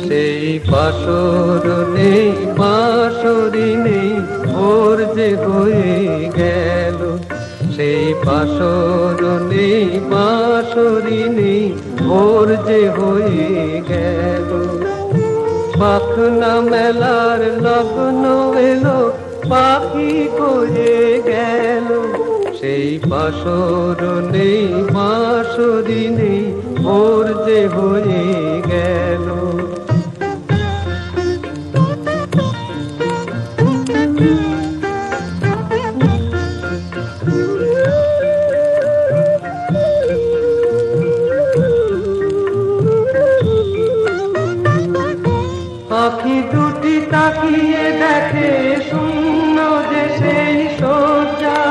সেই বাসর নেই বাঁশরি নেই ভোর যে হয়ে গেল, সেই বাসর নেই বাঁশরি নেই ভোর যে হয়ে গেল। পাখনা মেলার লগ্ন এলো পাখি করে গেল, সেই বাসর নেই বাঁশরি নেই ভোর যে হয়ে গেল। পাখি দুটি তাকিয়ে দেখে শূন্য যে সেই শয্যা,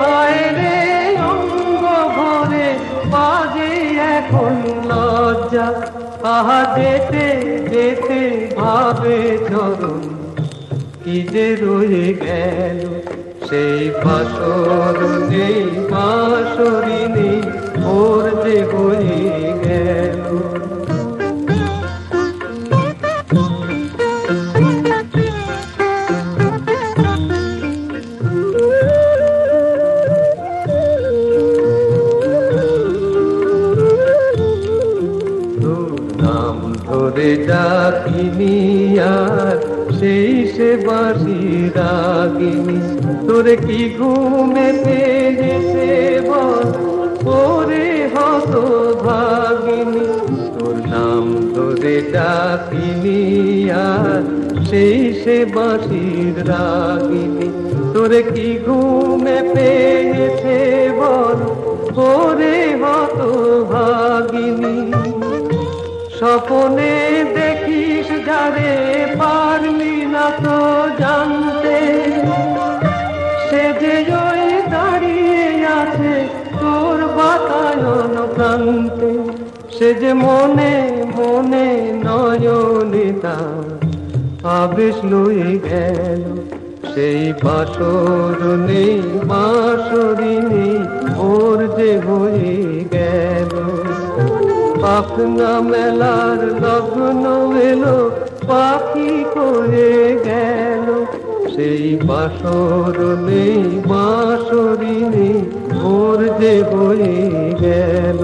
হায় রে অঙ্গ ভরে বাজে এখন লজ্জা। আহা যেতে যেতে ভাবে চরণ কি যে রয়ে গেল, সেই বাসর নেই বাঁশরি নেই ভোর যে হয়ে গেল। নাম ধরে ডাকিনি আর সেই সে বাঁশি রাগিনী, তোরে কি ঘুমে পেয়েছে বল ওরে হতভাগিনী। তোর নাম ধরে ডাকিনি আর সেই সে বাঁশির রাগিনী, তোরে কি ঘুমে পেয়েছে বল ওরে হতভাগিনী। স্বপনে দেখিস যারে পারলি না তো জানতে, সে যে ওই দাঁড়িয়ে আছে তোর বাতায়ন প্রান্তে। সে যে মনে মনে নয়নে তার আবেশ লয়ে গেল, সেই বাসর নেই বাঁশরি নেই ভোর যে হয়ে গেল। পাখনা মেলার লগ্ন এলো পাখি করে গেল, সেই বাসর নেই বাঁশরি নেই ভোর যে হয়ে গেল।